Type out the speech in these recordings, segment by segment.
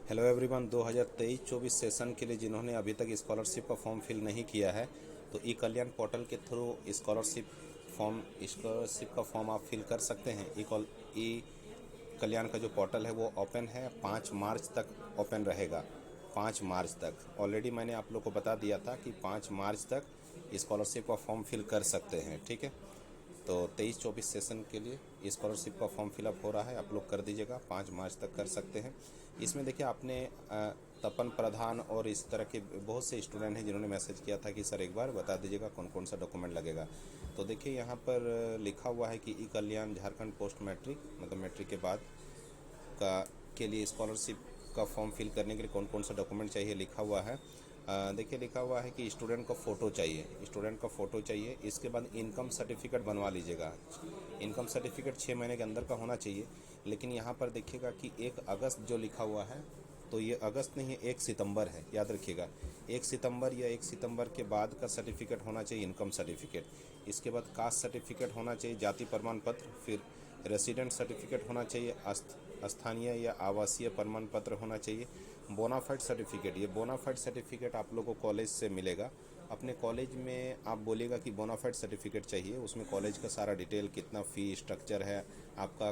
Hello everyone, 2023-24 session के लिए जिन्होंने अभी तक स्कॉलरशिप का फॉर्म फिल नहीं किया है तो ई कल्याण पोर्टल के थ्रू स्कॉलरशिप का फॉर्म आप फिल कर सकते हैं। ई कल्याण का जो पोर्टल है वो ओपन है, 5 मार्च तक ओपन रहेगा। 5 मार्च तक ऑलरेडी मैंने आप लोग को बता दिया था कि 5 मार्च तक स्कॉलरशिप का फॉर्म फिल कर सकते हैं। ठीक है, तो 23-24 सेशन के लिए स्कॉलरशिप का फॉर्म फिलअप हो रहा है, आप लोग कर दीजिएगा। 5 मार्च तक कर सकते हैं। इसमें देखिए, आपने तपन प्रधान और इस तरह के बहुत से स्टूडेंट हैं जिन्होंने मैसेज किया था कि सर एक बार बता दीजिएगा कौन कौन सा डॉक्यूमेंट लगेगा। तो देखिए यहाँ पर लिखा हुआ है कि ई कल्याण झारखंड पोस्ट मैट्रिक, मतलब मैट्रिक के बाद का के लिए स्कॉलरशिप का फॉर्म फिल करने के लिए कौन कौन सा डॉक्यूमेंट चाहिए लिखा हुआ है। देखिए लिखा हुआ है कि स्टूडेंट का फ़ोटो चाहिए, इसके बाद इनकम सर्टिफिकेट बनवा लीजिएगा। इनकम सर्टिफिकेट 6 महीने के अंदर का होना चाहिए। लेकिन यहाँ पर देखिएगा कि 1 अगस्त जो लिखा हुआ है, तो ये अगस्त नहीं है, 1 सितंबर है, याद रखिएगा। 1 सितंबर या 1 सितंबर के बाद का सर्टिफिकेट होना चाहिए इनकम सर्टिफिकेट। इसके बाद कास्ट सर्टिफिकेट होना चाहिए, जाति प्रमाण पत्र, फिर रेसिडेंट सर्टिफिकेट होना चाहिए, स्थानीय या आवासीय प्रमाण पत्र होना चाहिए, बोनाफाइड सर्टिफिकेट। ये बोनाफाइड सर्टिफिकेट आप लोगों को कॉलेज से मिलेगा। अपने कॉलेज में आप बोलेगा कि बोनाफाइड सर्टिफिकेट चाहिए, उसमें कॉलेज का सारा डिटेल, कितना फ़ी स्ट्रक्चर है, आपका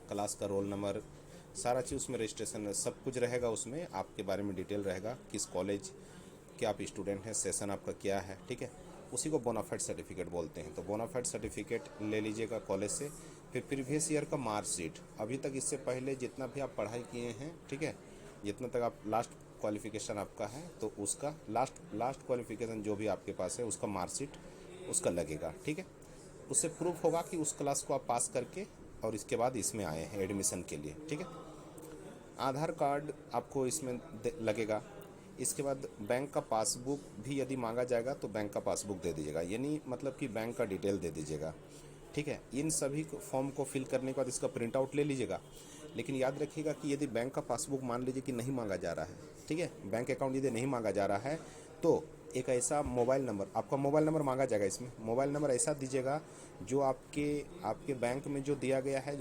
क्लास का रोल नंबर, सारा चीज़ उसमें रजिस्ट्रेशन सब कुछ रहेगा। उसमें आपके बारे में डिटेल रहेगा, किस कॉलेज के आप स्टूडेंट हैं, सेशन आपका क्या है। ठीक है, उसी को बोनाफाइड सर्टिफिकेट बोलते हैं। तो बोनाफाइड सर्टिफिकेट ले लीजिएगा कॉलेज से। फिर प्रीवियस ईयर का मार्कशीट, अभी तक इससे पहले जितना भी आप पढ़ाई किए हैं, ठीक है, जितना तक आप लास्ट क्वालिफिकेशन आपका है, तो उसका लास्ट क्वालिफिकेशन जो भी आपके पास है उसका मार्कशीट उसका लगेगा। ठीक है, उससे प्रूफ होगा कि उस क्लास को आप पास करके और इसके बाद इसमें आए हैं एडमिशन के लिए। ठीक है, आधार कार्ड आपको इसमें लगेगा। इसके बाद बैंक का पासबुक भी यदि मांगा जाएगा तो बैंक का पासबुक दे दीजिएगा, यानी मतलब कि बैंक का डिटेल दे दीजिएगा। ठीक है, इन सभी फॉर्म को फिल करने के बाद इसका प्रिंट आउट ले लीजिएगा। लेकिन याद रखिएगा कि यदि बैंक का पासबुक मान लीजिए कि नहीं मांगा जा रहा है, ठीक है, बैंक अकाउंट यदि नहीं मांगा जा रहा है, तो एक ऐसा मोबाइल नंबर, आपका मोबाइल नंबर मांगा जाएगा। इसमें मोबाइल नंबर ऐसा दीजिएगा जो आपके बैंक में जो दिया गया है,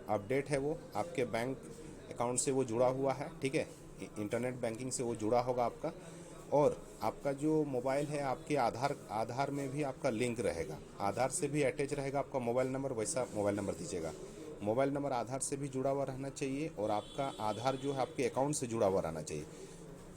अपडेट है, वो आपके बैंक अकाउंट से वो जुड़ा हुआ है। ठीक है, इंटरनेट बैंकिंग से वो जुड़ा होगा आपका। और आपका जो मोबाइल है, आपके आधार में भी आपका लिंक रहेगा, आधार से भी अटैच रहेगा आपका मोबाइल नंबर, वैसा मोबाइल नंबर दीजिएगा। मोबाइल नंबर आधार से भी जुड़ा हुआ रहना चाहिए और आपका आधार जो है आपके अकाउंट से जुड़ा हुआ रहना चाहिए।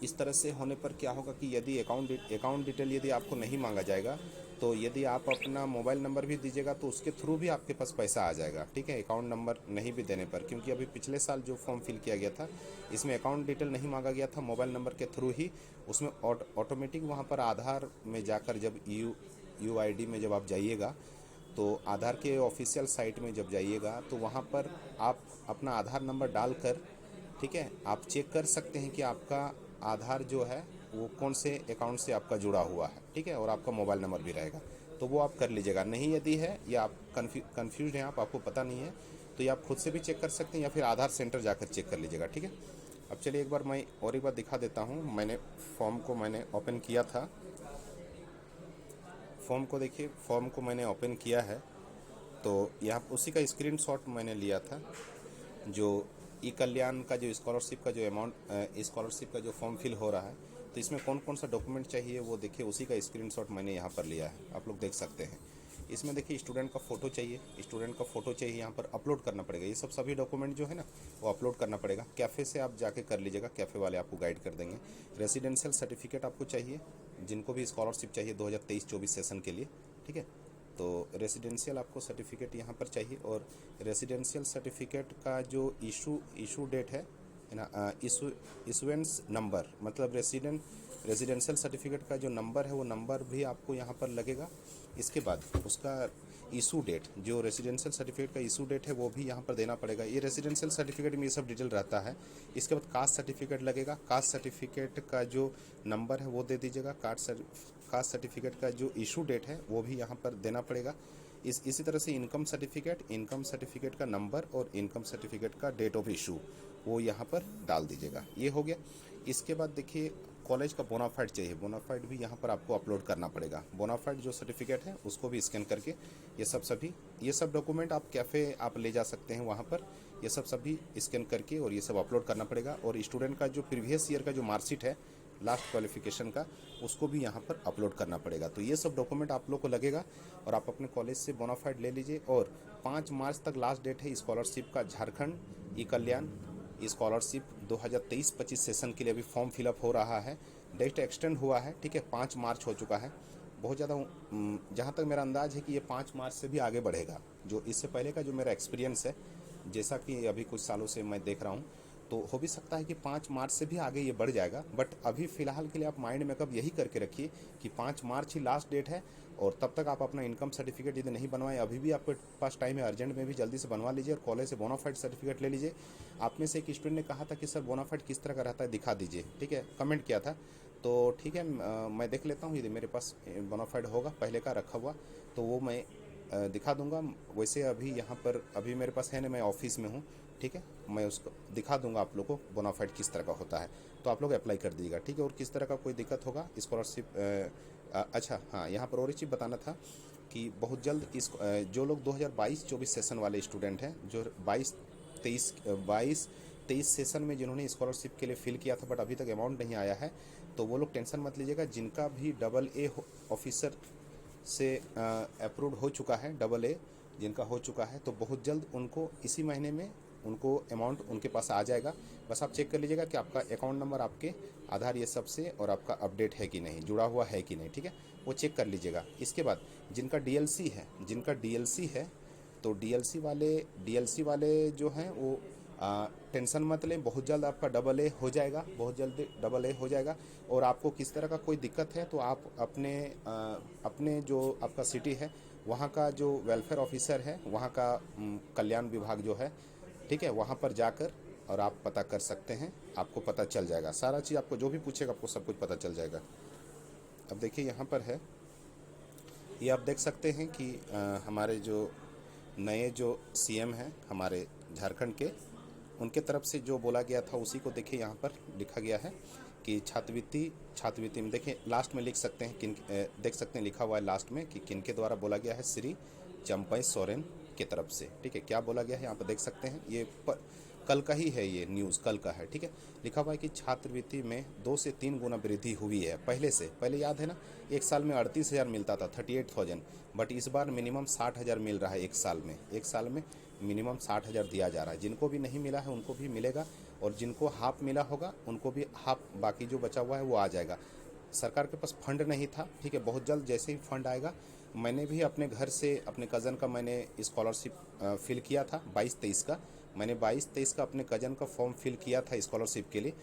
इस तरह से होने पर क्या होगा कि यदि अकाउंट डिटेल यदि आपको नहीं मांगा जाएगा, तो यदि आप अपना मोबाइल नंबर भी दीजिएगा तो उसके थ्रू भी आपके पास पैसा आ जाएगा। ठीक है, अकाउंट नंबर नहीं भी देने पर, क्योंकि अभी पिछले साल जो फॉर्म फिल किया गया था इसमें अकाउंट डिटेल नहीं मांगा गया था, मोबाइल नंबर के थ्रू ही उसमें ऑटोमेटिक वहाँ पर आधार में जाकर जब UID में जब आप जाइएगा, तो आधार के ऑफिशियल साइट में जब जाइएगा तो वहाँ पर आप अपना आधार नंबर डालकर, ठीक है, आप चेक कर सकते हैं कि आपका आधार जो है वो कौन से अकाउंट से आपका जुड़ा हुआ है। ठीक है, और आपका मोबाइल नंबर भी रहेगा, तो वो आप कर लीजिएगा। नहीं यदि है या आप कन्फ्यूज हैं, आपको पता नहीं है, तो ये आप खुद से भी चेक कर सकते हैं या फिर आधार सेंटर जाकर चेक कर लीजिएगा। ठीक है, अब चलिए एक बार मैं और एक बार दिखा देता हूँ। फॉर्म को मैंने ओपन किया था, फॉर्म को देखिए, फॉर्म को मैंने ओपन किया है, तो यहाँ उसी का स्क्रीनशॉट मैंने लिया था। जो ई कल्याण का जो स्कॉलरशिप का जो स्कॉलरशिप का जो फॉर्म फिल हो रहा है, तो इसमें कौन कौन सा डॉक्यूमेंट चाहिए वो देखिए, उसी का स्क्रीनशॉट मैंने यहाँ पर लिया है, आप लोग देख सकते हैं। इसमें देखिए स्टूडेंट का फ़ोटो चाहिए, यहाँ पर अपलोड करना पड़ेगा। ये सभी डॉक्यूमेंट जो है ना वो अपलोड करना पड़ेगा। कैफ़े से आप जाके कर लीजिएगा, कैफ़े वाले आपको गाइड कर देंगे। रेसिडेंशियल सर्टिफिकेट आपको चाहिए, जिनको भी स्कॉलरशिप चाहिए 2023-24 सेशन के लिए। ठीक है, तो रेसिडेंशियल आपको सर्टिफिकेट यहाँ पर चाहिए। और रेसिडेंशियल सर्टिफिकेट का जो इशू डेट है ना, इशुएंस नंबर, मतलब रेसिडेंशियल सर्टिफिकेट का जो नंबर है वो नंबर भी आपको यहाँ पर लगेगा। इसके बाद उसका इशू डेट, जो रेसिडेंशियल सर्टिफिकेट का इशू डेट है वो भी यहाँ पर देना पड़ेगा। ये रेसिडेंशियल सर्टिफिकेट में ये सब डिटेल रहता है। इसके बाद कास्ट सर्टिफिकेट लगेगा, कास्ट सर्टिफिकेट का जो नंबर है वो दे दीजिएगा। कास्ट सर्टिफिकेट का जो इशू डेट है वो भी यहाँ पर देना पड़ेगा। इसी तरह से इनकम सर्टिफिकेट का नंबर और इनकम सर्टिफिकेट का डेट ऑफ इशू वो यहाँ पर डाल दीजिएगा। ये हो गया। इसके बाद देखिए कॉलेज का बोनाफाइड चाहिए, बोनाफाइड भी यहाँ पर आपको अपलोड करना पड़ेगा। बोनाफाइड जो सर्टिफिकेट है उसको भी स्कैन करके ये सब डॉक्यूमेंट आप कैफ़े आप ले जा सकते हैं वहाँ पर, ये सब सभी स्कैन करके और ये सब अपलोड करना पड़ेगा। और स्टूडेंट का जो प्रीवियस ईयर का जो मार्कशीट है लास्ट क्वालिफिकेशन का, उसको भी यहाँ पर अपलोड करना पड़ेगा। तो ये सब डॉक्यूमेंट आप लोग को लगेगा और आप अपने कॉलेज से बोनाफाइड ले लीजिए। और 5 मार्च तक लास्ट डेट है स्कॉलरशिप का। झारखंड ई कल्याण स्कॉलरशिप 2023-25 सेशन के लिए अभी फॉर्म फिलअप हो रहा है, डेट एक्सटेंड हुआ है, ठीक है, 5 मार्च हो चुका है। बहुत ज़्यादा जहाँ तक मेरा अंदाज़ है कि ये 5 मार्च से भी आगे बढ़ेगा। जो इससे पहले का जो मेरा एक्सपीरियंस है, जैसा कि अभी कुछ सालों से मैं देख रहा हूँ, तो हो भी सकता है कि 5 मार्च से भी आगे ये बढ़ जाएगा। बट अभी फ़िलहाल के लिए आप माइंड में कब यही करके रखिए कि 5 मार्च ही लास्ट डेट है, और तब तक आप अपना इनकम सर्टिफिकेट यदि नहीं बनवाएं, अभी भी आपके पास टाइम है, अर्जेंट में भी जल्दी से बनवा लीजिए और कॉलेज से बोनाफाइड सर्टिफिकेट ले लीजिए। आप में से एक स्टूडेंट ने कहा था कि सर बोनाफाइड किस तरह का रहता है, दिखा दीजिए, ठीक है, कमेंट किया था। तो ठीक है, मैं देख लेता हूँ, यदि मेरे पास बोनाफाइड होगा पहले का रखा हुआ तो वो मैं दिखा दूंगा। वैसे अभी यहाँ पर अभी मेरे पास है ना, मैं ऑफिस में हूँ, ठीक है, मैं उसको दिखा दूंगा आप लोग को बोनाफाइड किस तरह का होता है, तो आप लोग अप्लाई कर दीजिएगा, ठीक है। और किस तरह का कोई दिक्कत होगा स्कॉलरशिप, अच्छा हाँ, यहाँ पर और एक चीज़ बताना था कि बहुत जल्द इस जो लोग 2022-24 सेशन वाले स्टूडेंट हैं, जो 22-23 सेशन में जिन्होंने स्कॉलरशिप के लिए फ़िल किया था बट अभी तक अमाउंट नहीं आया है, तो वो लोग टेंशन मत लीजिएगा। जिनका भी AA ऑफिसर से अप्रूव्ड हो चुका है, AA जिनका हो चुका है, तो बहुत जल्द उनको इसी महीने में उनको अमाउंट उनके पास आ जाएगा। बस आप चेक कर लीजिएगा कि आपका अकाउंट नंबर, आपके आधार, ये सब से और आपका अपडेट है कि नहीं, जुड़ा हुआ है कि नहीं, ठीक है, वो चेक कर लीजिएगा। इसके बाद जिनका DLC है, तो DLC वाले जो हैं वो टेंशन मत लें, बहुत जल्द आपका AA हो जाएगा, बहुत जल्द AA हो जाएगा। और आपको किस तरह का कोई दिक्कत है तो आप अपने जो आपका सिटी है वहाँ का जो वेलफेयर ऑफिसर है, वहाँ का कल्याण विभाग जो है, ठीक है, वहाँ पर जाकर और आप पता कर सकते हैं, आपको पता चल जाएगा सारा चीज़। आपको जो भी पूछेगा आपको सब कुछ पता चल जाएगा। अब देखिए यहाँ पर है, ये आप देख सकते हैं कि हमारे जो नए जो CM हैं हमारे झारखंड के, उनके तरफ से जो बोला गया था उसी को देखिए यहाँ पर लिखा गया है कि छात्रवृत्ति में देखिए लास्ट में लिख सकते हैं किन, देख सकते हैं लिखा हुआ है लास्ट में कि किन के द्वारा बोला गया है, श्री चंपई सोरेन के तरफ से, ठीक है। क्या बोला गया है यहाँ पर देख सकते हैं, ये कल का ही है, ये न्यूज़ कल का है, ठीक है। लिखा हुआ है कि छात्रवृत्ति में 2 से 3 गुना वृद्धि हुई है पहले याद है ना, एक साल में 38,000 मिलता था, 38,000, बट इस बार मिनिमम 60,000 मिल रहा है एक साल में मिनिमम 60,000 दिया जा रहा है। जिनको भी नहीं मिला है उनको भी मिलेगा, और जिनको हाफ मिला होगा उनको भी हाफ, बाकी जो बचा हुआ है वो आ जाएगा। सरकार के पास फंड नहीं था, ठीक है, बहुत जल्द जैसे ही फंड आएगा, मैंने भी अपने घर से अपने कज़न का मैंने स्कॉलरशिप फिल किया था 22-23 का, मैंने 22-23 का अपने कज़न का फॉर्म फिल किया था स्कॉलरशिप के लिए।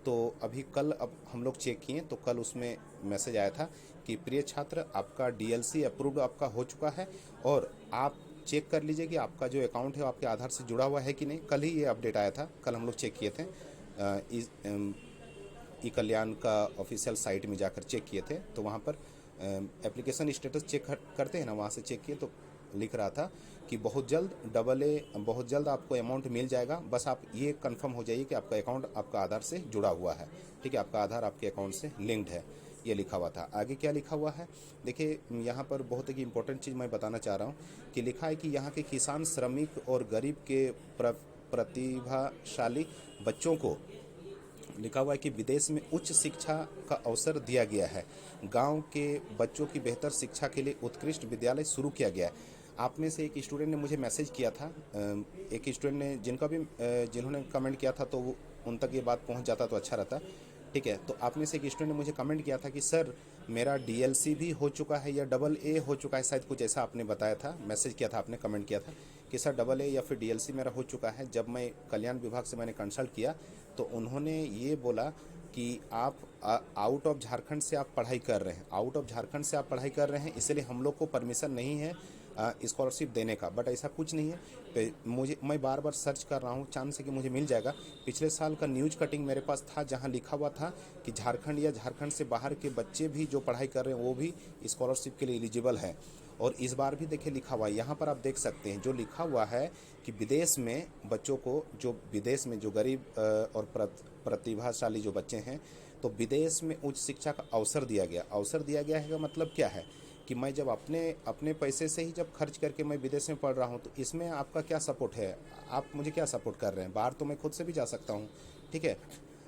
तो अभी कल अब हम लोग चेक किए तो कल उसमें मैसेज आया था कि प्रिय छात्र, आपका DLC अप्रूव्ड आपका हो चुका है, और आप चेक कर लीजिए कि आपका जो अकाउंट है वो आपके आधार से जुड़ा हुआ है कि नहीं। कल ही ये अपडेट आया था, कल हम लोग चेक किए थे, ई कल्याण का ऑफिशियल साइट में जाकर चेक किए थे, तो वहाँ पर एप्लीकेशन स्टेटस चेक करते हैं ना, वहाँ से चेक किए तो लिख रहा था कि बहुत जल्द आपको अमाउंट मिल जाएगा। बस आप ये कंफर्म हो जाइए कि आपका अकाउंट आपका आधार से जुड़ा हुआ है, ठीक है, आपका आधार आपके अकाउंट से लिंक्ड है, ये लिखा हुआ था। आगे क्या लिखा हुआ है देखिए, यहाँ पर बहुत ही इंपॉर्टेंट चीज़ मैं बताना चाह रहा हूँ कि लिखा है कि यहाँ के किसान, श्रमिक और गरीब के प्रतिभाशाली बच्चों को, लिखा हुआ है कि विदेश में उच्च शिक्षा का अवसर दिया गया है। गांव के बच्चों की बेहतर शिक्षा के लिए उत्कृष्ट विद्यालय शुरू किया गया है। आप में से एक स्टूडेंट ने मुझे मैसेज किया था, एक स्टूडेंट ने जिन्होंने कमेंट किया था, तो उन तक ये बात पहुंच जाता तो अच्छा रहता, ठीक है। तो आप में से एक स्टूडेंट ने मुझे कमेंट किया था कि सर मेरा DLC भी हो चुका है या AA हो चुका है, शायद कुछ ऐसा आपने बताया था, मैसेज किया था आपने, कमेंट किया था कि सर AA या फिर DLC मेरा हो चुका है। जब मैं कल्याण विभाग से मैंने कंसल्ट किया तो उन्होंने ये बोला कि आप आउट ऑफ झारखंड से आप पढ़ाई कर रहे हैं, इसलिए हम लोग को परमिशन नहीं है स्कॉलरशिप देने का। बट ऐसा कुछ नहीं है, मैं बार बार सर्च कर रहा हूँ, चांस है कि मुझे मिल जाएगा। पिछले साल का न्यूज़ कटिंग मेरे पास था जहाँ लिखा हुआ था कि झारखंड या झारखंड से बाहर के बच्चे भी जो पढ़ाई कर रहे हैं वो भी स्कॉलरशिप के लिए एलिजिबल हैं। और इस बार भी देखिए लिखा हुआ है, यहाँ पर आप देख सकते हैं जो लिखा हुआ है कि विदेश में बच्चों को, जो विदेश में जो गरीब और प्रतिभाशाली जो बच्चे हैं, तो विदेश में उच्च शिक्षा का अवसर दिया गया। अवसर दिया गया है का मतलब क्या है कि मैं जब अपने अपने पैसे से ही जब खर्च करके मैं विदेश में पढ़ रहा हूँ, तो इसमें आपका क्या सपोर्ट है, आप मुझे क्या सपोर्ट कर रहे हैं। बाहर तो मैं खुद से भी जा सकता हूँ, ठीक है,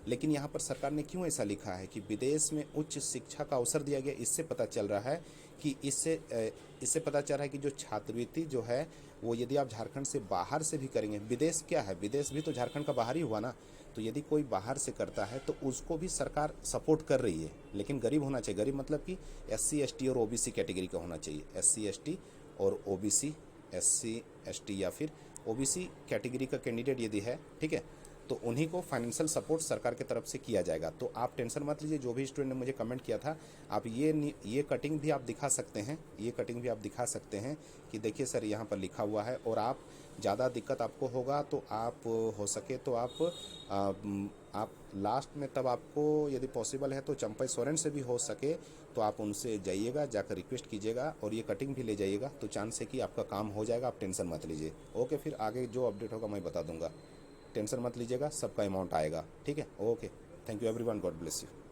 लेकिन यहाँ पर सरकार ने क्यों ऐसा लिखा है कि विदेश में उच्च शिक्षा का अवसर दिया गया। इससे पता चल रहा है कि इससे पता चल रहा है कि जो छात्रवृत्ति जो है वो यदि आप झारखंड से बाहर से भी करेंगे, विदेश क्या है, विदेश भी तो झारखंड का बाहर ही हुआ ना, तो यदि कोई बाहर से करता है तो उसको भी सरकार सपोर्ट कर रही है, लेकिन गरीब होना चाहिए। गरीब मतलब कि SC ST और OBC कैटेगरी का होना चाहिए। SC ST और OBC, SC ST या फिर OBC कैटेगरी का कैंडिडेट यदि है, ठीक है, तो उन्हीं को फाइनेंशियल सपोर्ट सरकार की तरफ से किया जाएगा। तो आप टेंशन मत लीजिए। जो भी स्टूडेंट ने मुझे कमेंट किया था, आप ये कटिंग भी आप दिखा सकते हैं, ये कटिंग भी आप दिखा सकते हैं कि देखिए सर यहाँ पर लिखा हुआ है। और आप ज़्यादा दिक्कत आपको होगा तो आप हो सके तो आप लास्ट में तब आपको यदि पॉसिबल है तो चंपई सोरेन से भी हो सके तो आप उनसे जाइएगा, जाकर रिक्वेस्ट कीजिएगा और ये कटिंग भी ले जाइएगा, तो चांस है कि आपका काम हो जाएगा। आप टेंशन मत लीजिए। ओके, फिर आगे जो अपडेट होगा मैं बता दूंगा। टेंशन मत लीजिएगा, सबका अमाउंट आएगा, ठीक है। Okay, thank you everyone, God bless you.